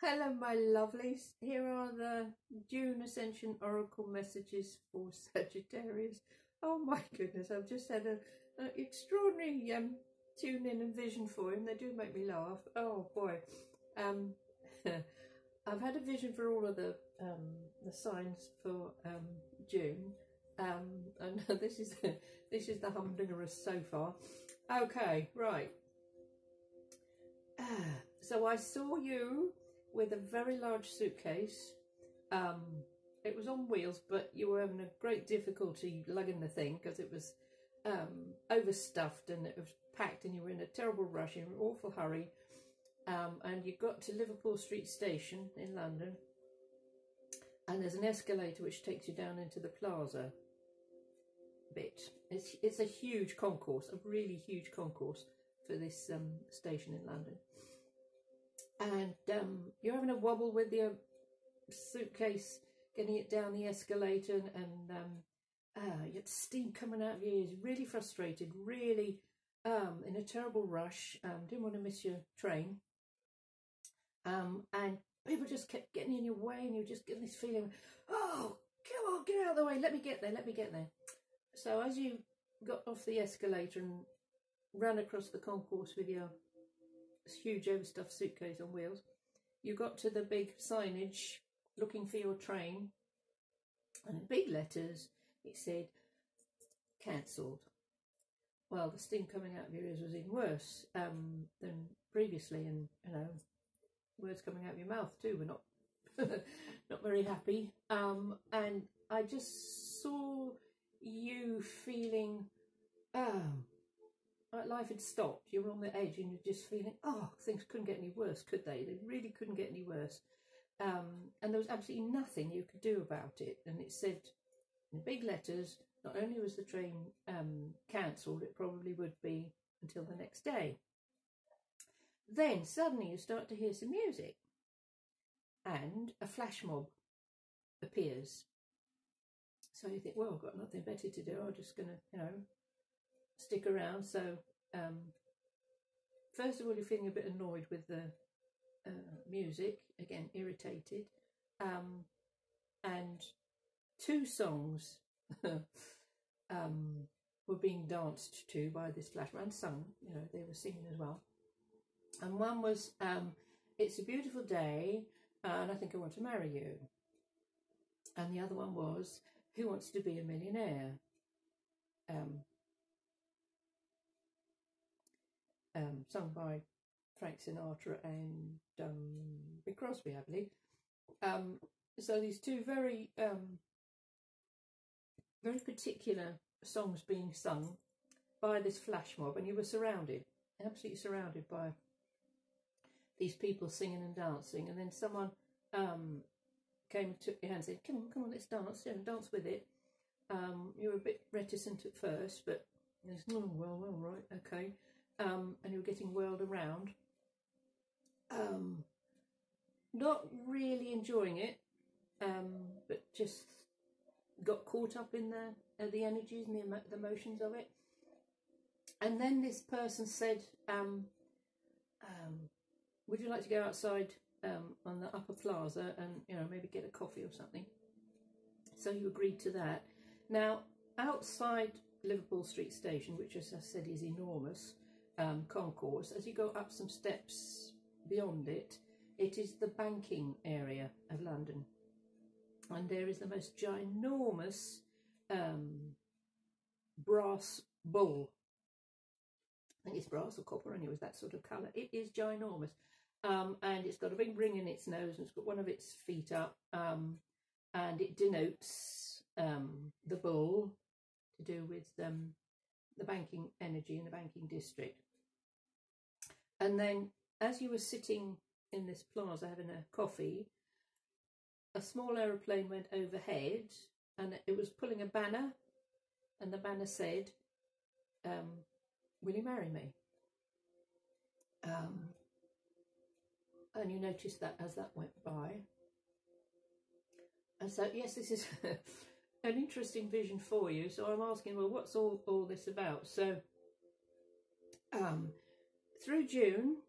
Hello my lovelies, here are the June Ascension Oracle Messages for Sagittarius. Oh my goodness, I've just had an extraordinary tune in and vision for him. They do make me laugh. Oh boy. I've had a vision for all of the signs for June. And this is the humdingerest so far. Okay, right. So I saw you with a very large suitcase. It was on wheels, but you were having a great difficulty lugging the thing because it was overstuffed and it was packed and you were in a terrible rush, in an awful hurry. And you got to Liverpool Street Station in London, and there's an escalator which takes you down into the plaza bit. It's a huge concourse, a really huge concourse for this station in London. And you're having a wobble with your suitcase, getting it down the escalator, and you have steam coming out of your ears, really frustrated, really in a terrible rush, didn't want to miss your train. And people just kept getting in your way, and you were just getting this feeling, oh, come on, get out of the way, let me get there, let me get there. So as you got off the escalator and ran across the concourse with your huge overstuffed suitcase on wheels, you got to the big signage looking for your train, and in big letters it said cancelled. Well, the steam coming out of your ears was even worse than previously, and you know, words coming out of your mouth too were not not very happy. And I just saw you feeling like life had stopped. You were on the edge and you're just feeling, oh, things couldn't get any worse, could they? They really couldn't get any worse. And there was absolutely nothing you could do about it. And it said in big letters, not only was the train cancelled, it probably would be until the next day. Then suddenly you start to hear some music and a flash mob appears. So you think, well, I've got nothing better to do. I'm just going to, you know, stick around. So first of all, you're feeling a bit annoyed with the music, again irritated, and two songs were being danced to by this flash mob, and sung, you know, they were singing as well. And one was It's a Beautiful Day and I Think I Want to Marry You, and the other one was Who Wants to Be a Millionaire, sung by Frank Sinatra and Bing Crosby, I believe. So these two very very particular songs being sung by this flash mob, and you were surrounded, absolutely surrounded by these people singing and dancing. And then someone came and took your hand and said, come on, let's dance, and dance with it. You were a bit reticent at first, but it's, oh, well, right, okay. And you were getting whirled around. Not really enjoying it, but just got caught up in the energies and the emotions of it. And then this person said, would you like to go outside on the upper plaza and, you know, maybe get a coffee or something? So you agreed to that. Now, outside Liverpool Street Station, which, as I said, is enormous concourse, as you go up some steps beyond it, it is the banking area of London. And there is the most ginormous brass bull. I think it's brass or copper, anyway, that sort of colour. It is ginormous. And it's got a big ring in its nose, and it's got one of its feet up, and it denotes the bull, to do with the banking energy in the banking district. And then as you were sitting in this plaza having a coffee, a small aeroplane went overhead, and it was pulling a banner, and the banner said, will you marry me? And you noticed that as that went by. And so, yes, this is an interesting vision for you. So I'm asking, well, what's all this about? So through June,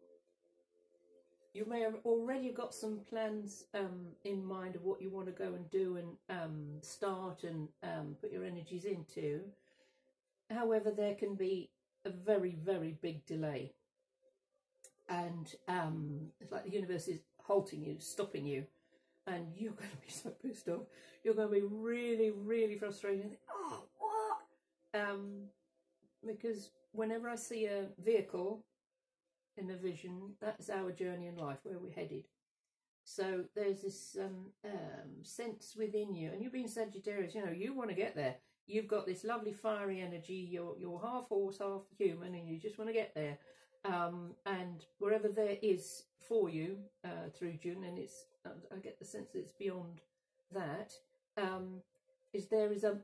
you may have already got some plans in mind of what you want to go and do and start and put your energies into. However, there can be a very, very big delay. And it's like the universe is halting you, stopping you. And you're going to be so pissed off. You're going to be really, really frustrated. And think, oh, what? Because whenever I see a vehicle in a vision, that's our journey in life, where we're headed. So there's this sense within you, and you've been Sagittarius, you know, you want to get there. You've got this lovely fiery energy, you're half horse, half human, and you just want to get there. And wherever there is for you through June, and it's, I get the sense that it's beyond that, there is a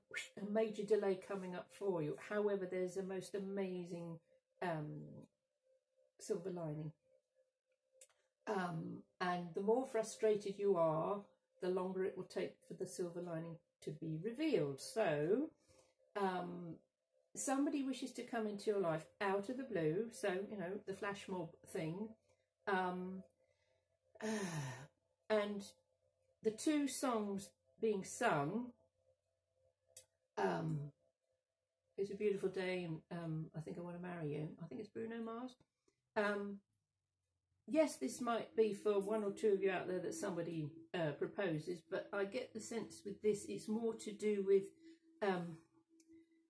major delay coming up for you. However, there's a most amazing silver lining. And the more frustrated you are, the longer it will take for the silver lining to be revealed. So somebody wishes to come into your life out of the blue, so, you know, the flash mob thing, and the two songs being sung, It's a Beautiful Day, and I Think I Want to Marry You. I think it's Bruno Mars. Yes, this might be for one or two of you out there that somebody proposes, but I get the sense with this, it's more to do with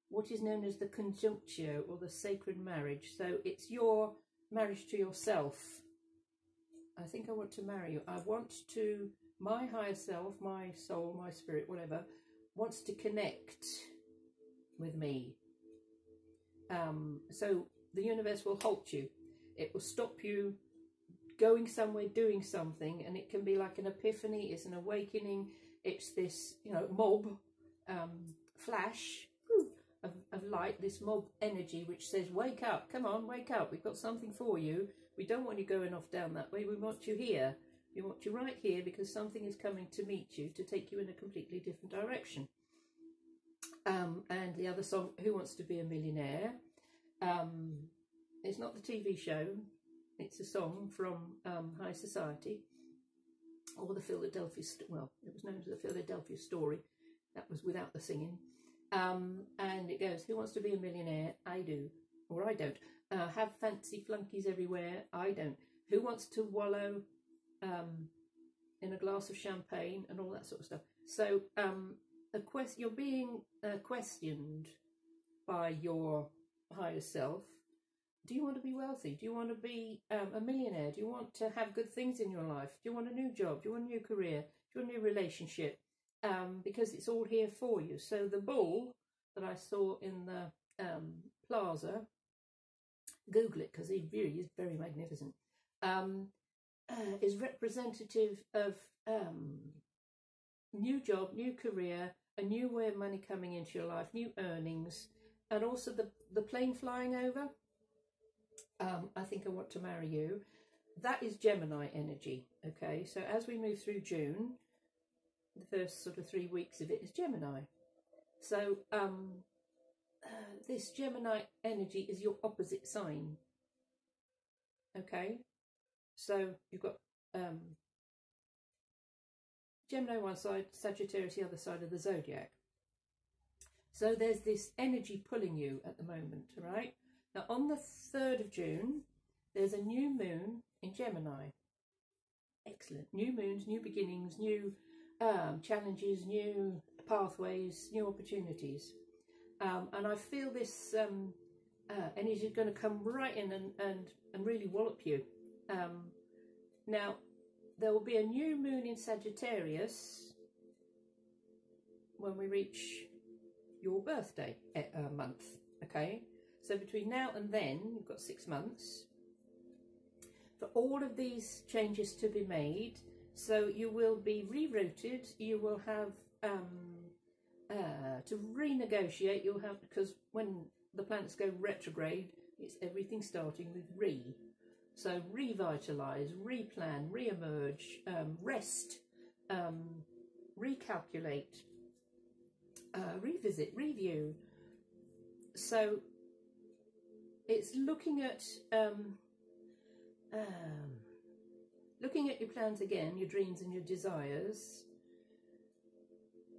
what is known as the conjunctio, or the sacred marriage. So it's your marriage to yourself. I think I want to marry you. I want to, my higher self, my soul, my spirit, whatever, wants to connect with me. So the universe will halt you. It will stop you going somewhere, doing something, and it can be like an epiphany, it's an awakening, it's this, you know, mob flash of light, this mob energy which says, wake up, come on, wake up, we've got something for you. We don't want you going off down that way, we want you here. We want you right here, because something is coming to meet you, to take you in a completely different direction. And the other song, Who Wants to Be a Millionaire? It's not the TV show, it's a song from High Society, or the Philadelphia, well, it was known as the Philadelphia Story. That was without the singing. And it goes, who wants to be a millionaire? I do, or I don't. Have fancy flunkies everywhere? I don't. Who wants to wallow in a glass of champagne and all that sort of stuff? So you're being questioned by your higher self. Do you want to be wealthy? Do you want to be a millionaire? Do you want to have good things in your life? Do you want a new job? Do you want a new career? Do you want a new relationship? Because it's all here for you. So the bull that I saw in the plaza, Google it, because he really is very magnificent, is representative of new job, new career, a new way of money coming into your life, new earnings, and also the plane flying over. I Think I Want to Marry You. That is Gemini energy, okay? So as we move through June, the first sort of 3 weeks of it is Gemini. So this Gemini energy is your opposite sign, okay? So you've got Gemini one side, Sagittarius the other side of the zodiac. So there's this energy pulling you at the moment, right? Now, on the 3rd of June, there's a new moon in Gemini. Excellent. New moons, new beginnings, new challenges, new pathways, new opportunities. And I feel this energy is going to come right in and really wallop you. Now, there will be a new moon in Sagittarius when we reach your birthday month, okay? So between now and then, you've got 6 months for all of these changes to be made. So you will be rerouted, you will have to renegotiate, you'll have, because when the planets go retrograde, it's everything starting with re. So revitalise, replan, re-emerge, rest, recalculate, revisit, review. So it's looking at looking at your plans again, your dreams and your desires,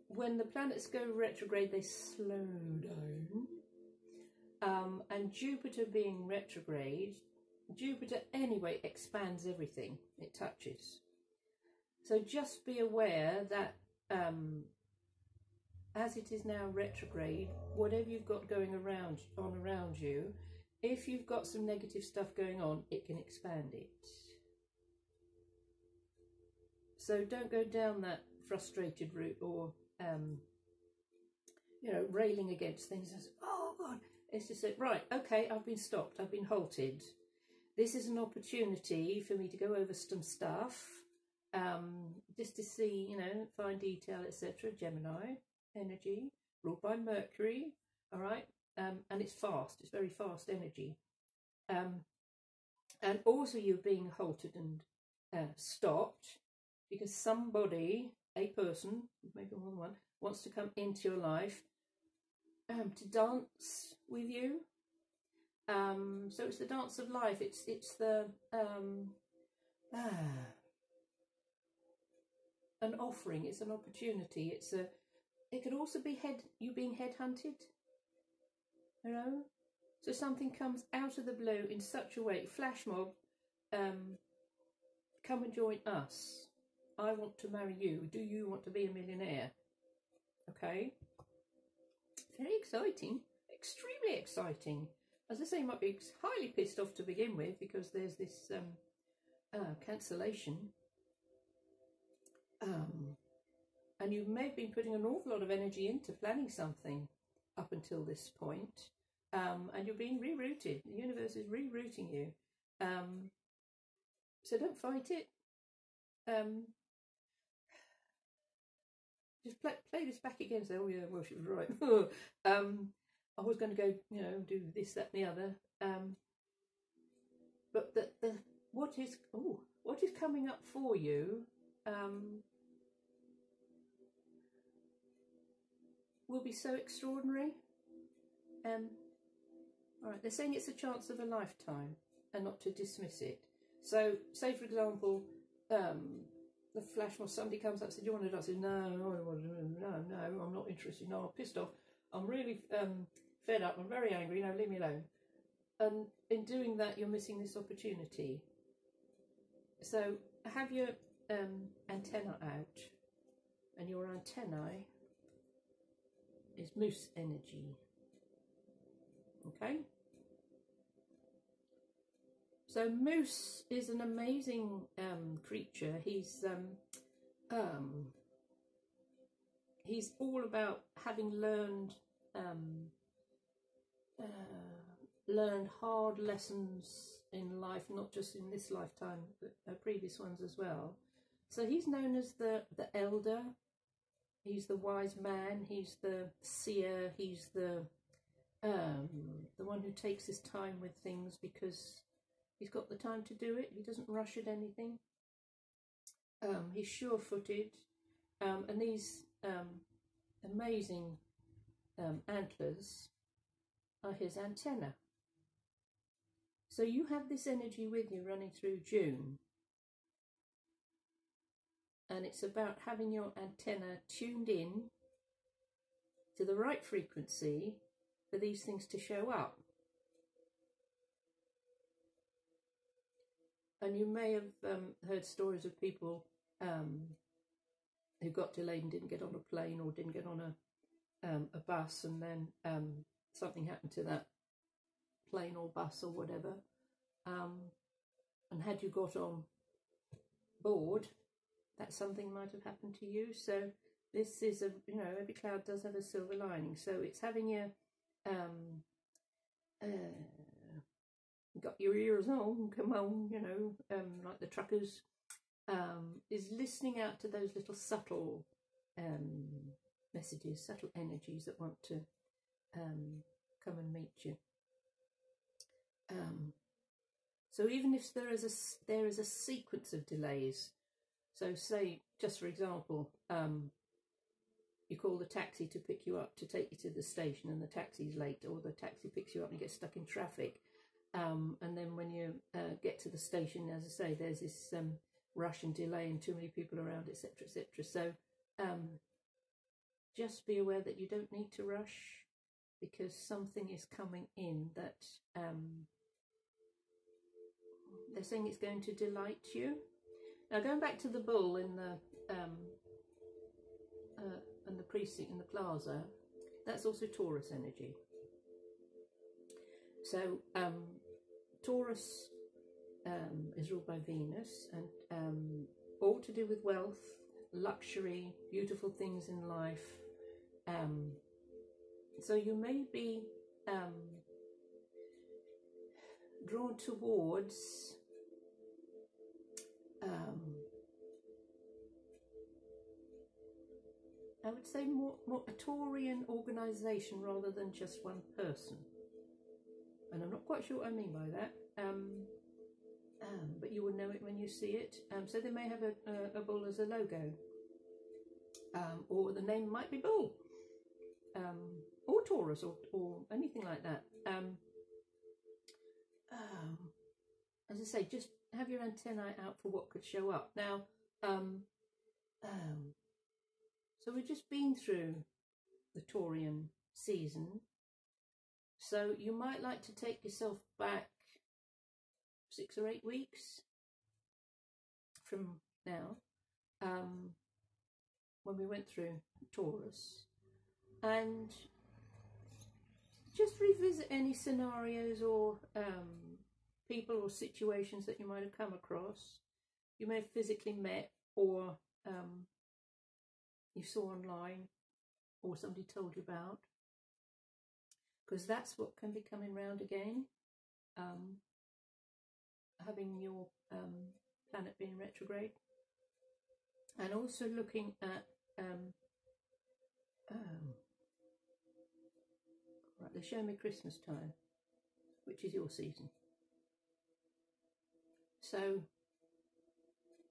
when the planets go retrograde, they slow down. And Jupiter being retrograde, Jupiter anyway expands everything it touches. So just be aware that as it is now retrograde, whatever you've got going around you, if you've got some negative stuff going on, it can expand it. So don't go down that frustrated route or you know, railing against things and say, oh God, it's just like, right, okay, I've been stopped, I've been halted. This is an opportunity for me to go over some stuff, just to see, you know, fine detail, etc. Gemini energy, ruled by Mercury, all right, and it's fast, it's very fast energy. And also you're being halted and stopped because somebody, a person, maybe more than one, wants to come into your life to dance with you. So it's the dance of life. It's the an offering. It's an opportunity. It could also be you being headhunted. You know, so something comes out of the blue in such a way. Flash mob, come and join us. I want to marry you. Do you want to be a millionaire? Okay. Very exciting. Extremely exciting. As I say, you might be highly pissed off to begin with because there's this cancellation. And you may have been putting an awful lot of energy into planning something up until this point. And you're being rerouted. The universe is rerouting you. So don't fight it. Just play this back again. Say, oh yeah, well she was right. I was going to go, you know, do this, that, and the other. But what is coming up for you will be so extraordinary. All right, they're saying it's a chance of a lifetime, and not to dismiss it. So, say for example, the flash mob, somebody comes up and says, "Do you want to dance?" I say, no, I'm not interested. No, I'm pissed off. I'm really fed up. I'm very angry. No, leave me alone. And in doing that, you're missing this opportunity. So have your antenna out, and your antennae is moose energy. Okay. So Moose is an amazing creature. He's all about having learned hard lessons in life, not just in this lifetime, but previous ones as well. So he's known as the elder. He's the wise man. He's the seer. He's the one who takes his time with things because he's got the time to do it. He doesn't rush at anything. He's sure-footed, and these amazing antlers are his antenna. So you have this energy with you running through June, and it's about having your antenna tuned in to the right frequency for these things to show up. And you may have heard stories of people who got delayed and didn't get on a plane or didn't get on a bus, and then something happened to that plane or bus or whatever. And had you got on board, that something might have happened to you. So this is every cloud does have a silver lining. So it's having your got your ears on, come on, like the truckers, is listening out to those little subtle messages, subtle energies that want to come and meet you. So even if there is a sequence of delays, so say, just for example, you call the taxi to pick you up to take you to the station, and the taxi's late, or the taxi picks you up and you get stuck in traffic. And then when you get to the station, as I say, there's this rush and delay and too many people around, etc., etc. So just be aware that you don't need to rush, because something is coming in that they're saying it's going to delight you. Now, going back to the bull in the precinct, in the plaza, that's also Taurus energy. So Taurus is ruled by Venus, and all to do with wealth, luxury, beautiful things in life. So you may be drawn towards I would say more a Taurian organisation rather than just one person. And I'm not quite sure what I mean by that. But you will know it when you see it. So they may have a bull as a logo, or the name might be Bull, or Taurus, or anything like that. As I say, just have your antennae out for what could show up. Now, so we've just been through the Taurian season, so you might like to take yourself back 6 or 8 weeks from now, when we went through Taurus, and just revisit any scenarios or people or situations that you might have come across, you may have physically met, or you saw online, or somebody told you about, because that's what can be coming round again. Having your planet being retrograde, and also looking at right, they're showing me Christmas time, which is your season. So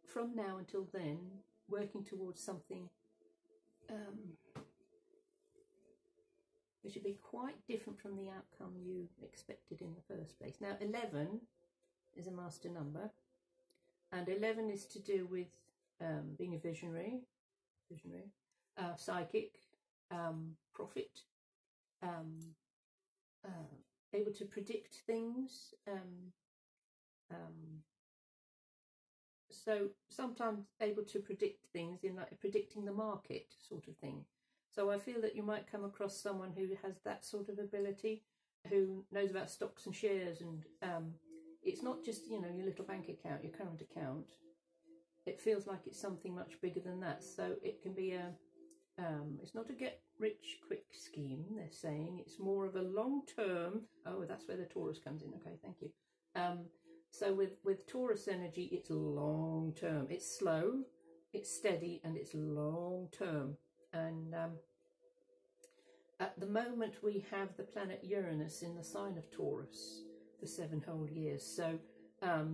from now until then, working towards something which would be quite different from the outcome you expected in the first place. Now, 11 is a master number, and 11 is to do with being a visionary, psychic, prophet, able to predict things. So sometimes able to predict things in like predicting the market sort of thing. So I feel that you might come across someone who has that sort of ability, who knows about stocks and shares, and it's not just, you know, your little bank account, your current account. It feels like it's something much bigger than that. So it can be it's not a get rich quick scheme, they're saying. It's more of a long term. Oh, that's where the Taurus comes in. Okay, thank you. So with Taurus energy, it's long term. It's slow, it's steady, and it's long term. And at the moment, we have the planet Uranus in the sign of Taurus for 7 whole years. So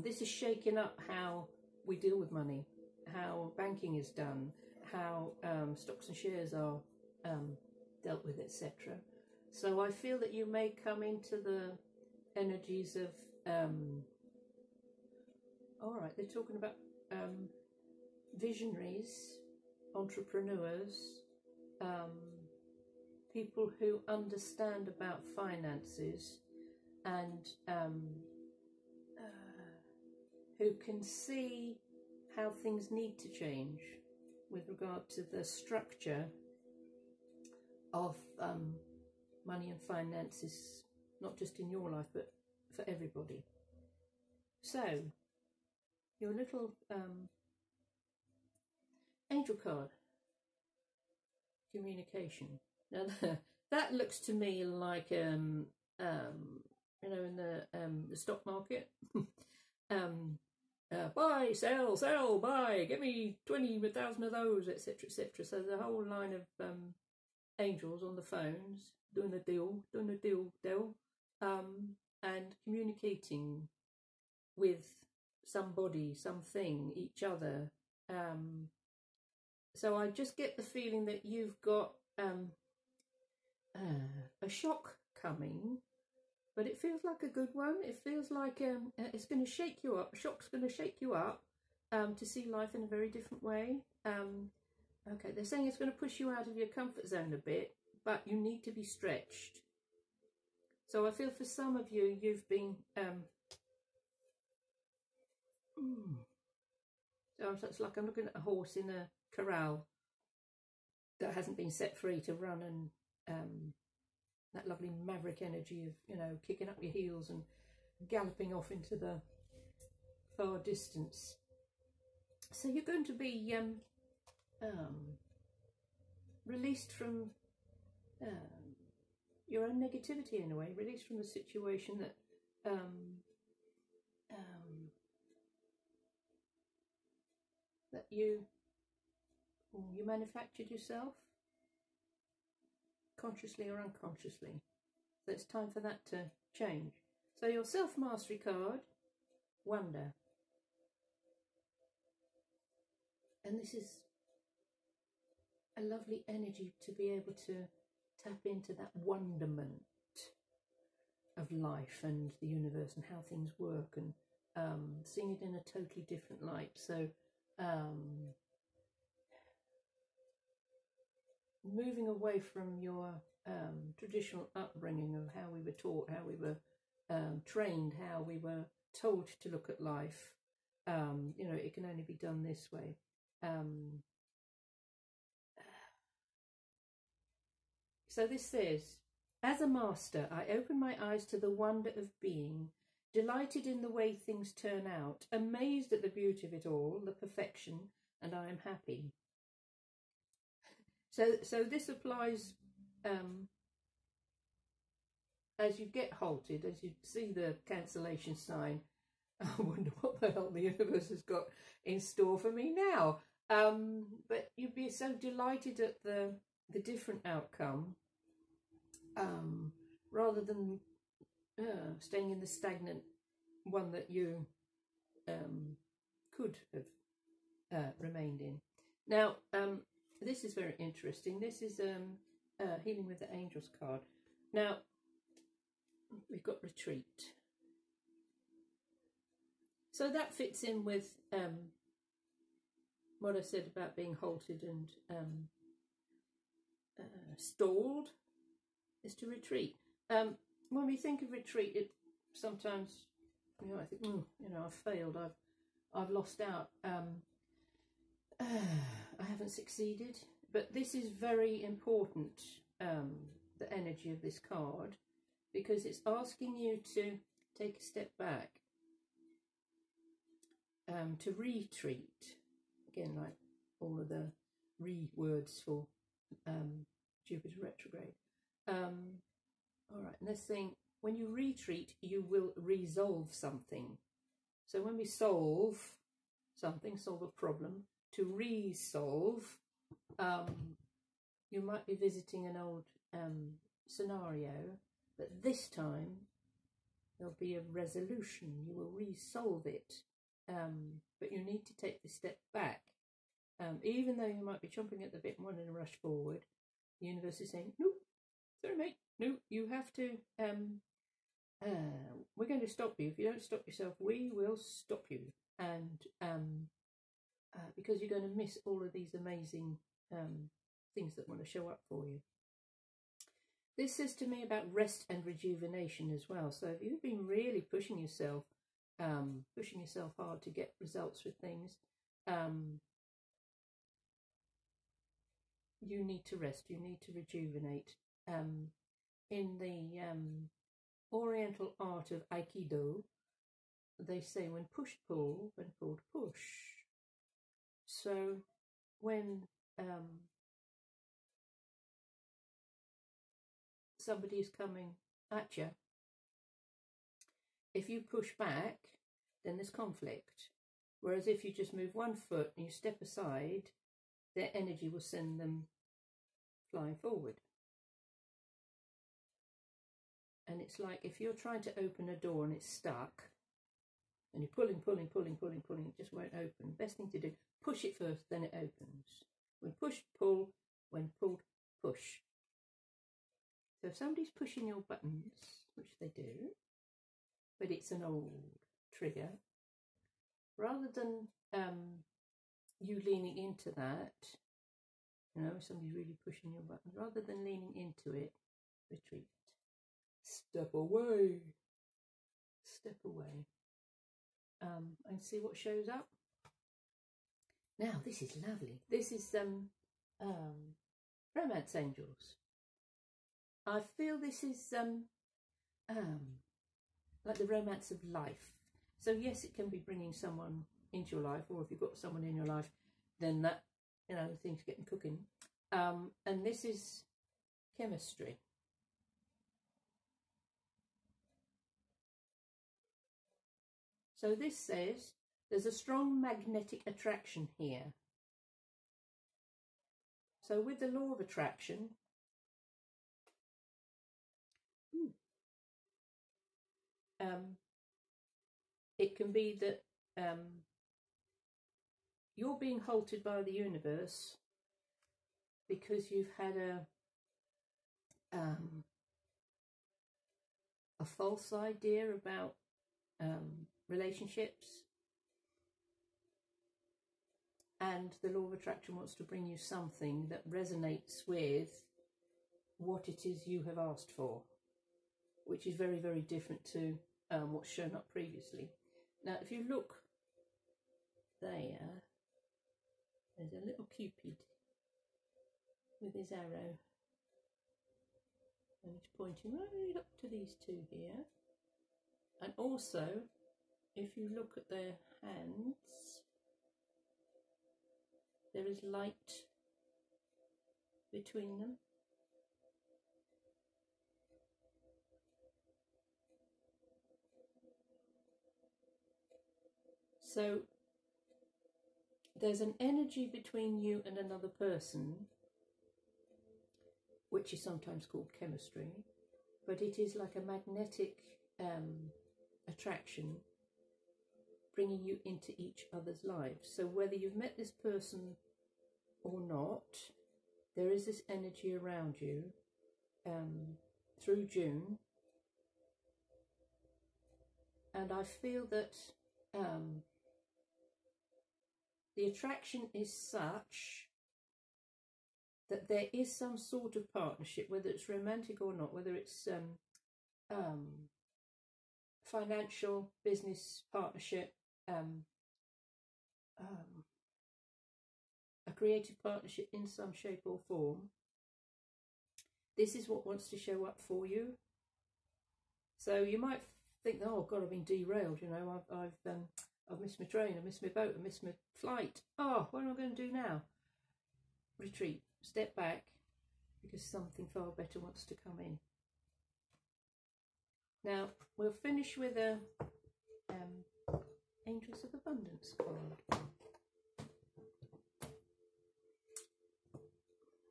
this is shaking up how we deal with money, how banking is done, how stocks and shares are dealt with, etc. So I feel that you may come into the energies of all right, they're talking about visionaries, entrepreneurs, people who understand about finances, and who can see how things need to change with regard to the structure of money and finances, not just in your life, but for everybody. So, your little angel card, communication. Now, that looks to me like, you know, in the stock market, buy, sell, buy, give me 20,000 of those, etc., etc. So the whole line of angels on the phones doing the deal, and communicating with somebody, something, each other. So I just get the feeling that you've got a shock coming, but it feels like a good one. It feels like it's going to shake you up. A shock's going to shake you up, to see life in a very different way. Okay, they're saying it's going to push you out of your comfort zone a bit, but you need to be stretched. So I feel for some of you, you've been so it's like I'm looking at a horse in a corral that hasn't been set free to run, and that lovely maverick energy of, you know, kicking up your heels and galloping off into the far distance. So you're going to be released from your own negativity in a way, released from the situation that that you manufactured yourself, consciously or unconsciously. So it's time for that to change. So your self-mastery card, wonder. And this is a lovely energy to be able to tap into that wonderment of life and the universe and how things work, and seeing it in a totally different light. So moving away from your traditional upbringing of how we were taught, how we were trained, how we were told to look at life. You know, it can only be done this way. So this says, as a master, I open my eyes to the wonder of being, delighted in the way things turn out, amazed at the beauty of it all, the perfection, and I am happy. So this applies as you get halted, as you see the cancellation sign. I wonder what the hell the universe has got in store for me now. But you'd be so delighted at the different outcome, rather than staying in the stagnant one that you could have remained in. Now, this is very interesting. This is Healing with the Angels card. Now, we've got retreat. So that fits in with what I said about being halted and stalled, is to retreat. When we think of retreat, it sometimes, you know, I think, oh, you know, I've failed, I've lost out, I haven't succeeded. But this is very important, the energy of this card, because it's asking you to take a step back, to retreat. Again, like all of the words for Jupiter retrograde. All right, and this thing, when you retreat, you will resolve something. So when we solve something, solve a problem, to resolve, you might be visiting an old scenario, but this time there'll be a resolution. You will resolve it, but you need to take the step back. Even though you might be chomping at the bit and wanting to rush forward, the universe is saying, nope, sorry mate, no, you have to, we're going to stop you. If you don't stop yourself, we will stop you. And because you're going to miss all of these amazing things that want to show up for you. This says to me about rest and rejuvenation as well. So if you've been really pushing yourself hard to get results with things, you need to rest, you need to rejuvenate. In the Oriental art of Aikido, they say when pushed pull, when pulled push. So when somebody is coming at you, if you push back, then there's conflict. Whereas if you just move one foot and you step aside, their energy will send them flying forward. And it's like if you're trying to open a door and it's stuck, and you're pulling, it just won't open. Best thing to do, push it first, then it opens. When pushed, pull. When pulled, push. So if somebody's pushing your buttons, which they do, but it's an old trigger, rather than you leaning into that, you know, somebody's really pushing your button, rather than leaning into it, retreat. Step away. Step away. And see what shows up. Now, this is lovely. This is romance angels. I feel this is like the romance of life. So yes, it can be bringing someone into your life, or if you've got someone in your life, then that, you know, things getting cooking. And this is chemistry. So this says there's a strong magnetic attraction here. So with the law of attraction, it can be that you're being halted by the universe because you've had a false idea about relationships, and the law of attraction wants to bring you something that resonates with what it is you have asked for, which is very, very different to what's shown up previously. Now, if you look there, there's a little Cupid with his arrow, and he's pointing right up to these two here. And also, if you look at their hands, there is light between them. So there's an energy between you and another person, which is sometimes called chemistry, but it is like a magnetic attraction bringing you into each other's lives. So whether you've met this person or not, there is this energy around you through June, and I feel that the attraction is such that there is some sort of partnership, whether it's romantic or not, whether it's financial, business partnership, a creative partnership in some shape or form. This is what wants to show up for you. So you might think, oh God, I've been derailed, you know, I've missed my train, I missed my boat, I missed my flight. Oh, what am I going to do now? Retreat, step back, because something far better wants to come in. Now, we'll finish with a Angels of Abundance card.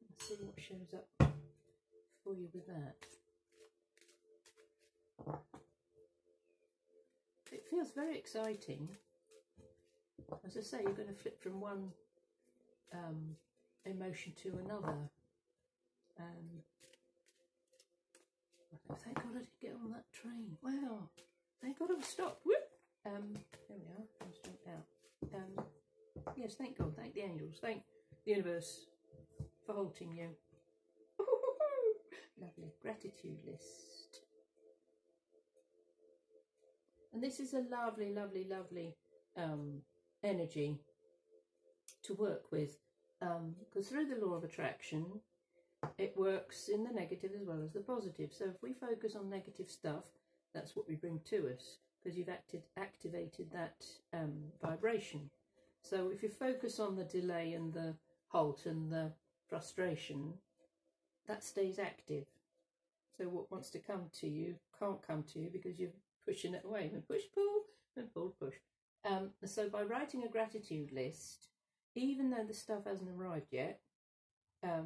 Let's see what shows up for you with that. It feels very exciting. As I say, you're going to flip from one emotion to another. Thank God I did get on that train. Wow. Thank God I've stopped. Whoop. There we are. I was jumped out. Yes, thank God. Thank the angels. Thank the universe for halting you. Lovely. Gratitude list. And this is a lovely, lovely, lovely energy to work with. Because through the law of attraction, it works in the negative as well as the positive. So if we focus on negative stuff, that's what we bring to us, because you've activated that vibration. So if you focus on the delay and the halt and the frustration, that stays active. So what wants to come to you can't come to you because you're pushing it away. And push, pull, and pull, push. So by writing a gratitude list, even though the stuff hasn't arrived yet,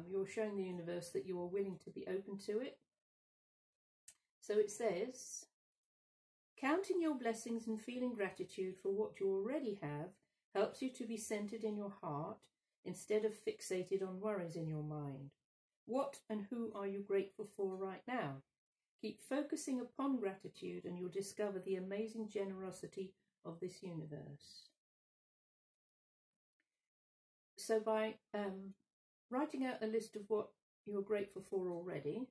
you're showing the universe that you are willing to be open to it. So it says, counting your blessings and feeling gratitude for what you already have helps you to be centered in your heart instead of fixated on worries in your mind. What and who are you grateful for right now? Keep focusing upon gratitude and you'll discover the amazing generosity of this universe. So by writing out a list of what you're grateful for already,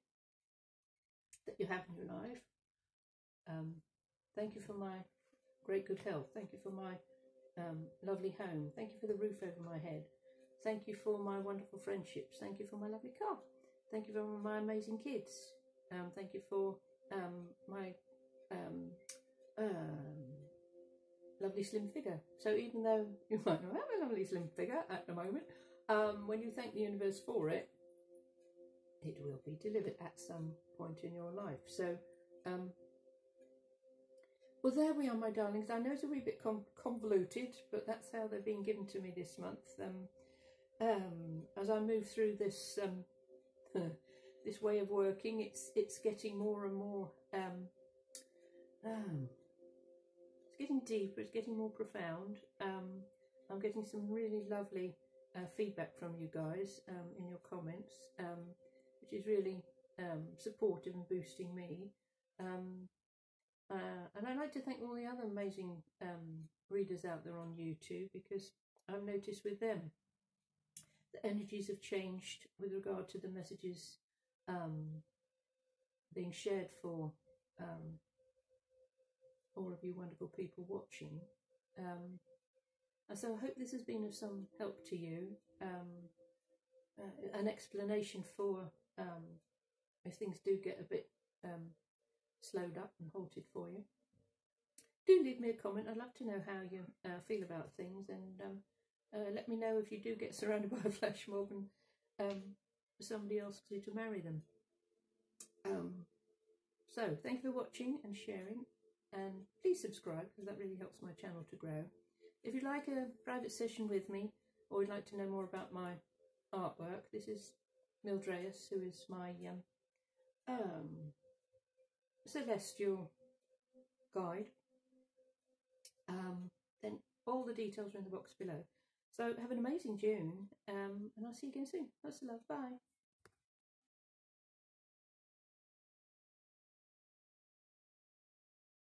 that you have in your life, thank you for my great good health, thank you for my lovely home, thank you for the roof over my head, thank you for my wonderful friendships, thank you for my lovely car, thank you for my amazing kids, thank you for my lovely slim figure. So even though you might not have a lovely slim figure at the moment, when you thank the universe for it, it will be delivered at some point in your life. So, well, there we are, my darlings. I know it's a wee bit convoluted, but that's how they're being given to me this month. As I move through this this way of working, it's getting more and more. It's getting deeper. It's getting more profound. I'm getting some really lovely feedback from you guys in your comments, which is really supportive and boosting me. And I'd like to thank all the other amazing readers out there on YouTube, because I've noticed with them the energies have changed with regard to the messages being shared for all of you wonderful people watching. And so I hope this has been of some help to you, an explanation for if things do get a bit slowed up and halted for you. Do leave me a comment. I'd love to know how you feel about things, and let me know if you do get surrounded by a flash mob and somebody else to marry them. So thank you for watching and sharing, and please subscribe, because that really helps my channel to grow. If you'd like a private session with me, or would like to know more about my artwork, this is Mildreus, who is my celestial guide. Then all the details are in the box below. So have an amazing June, and I'll see you again soon. Lots of love. Bye.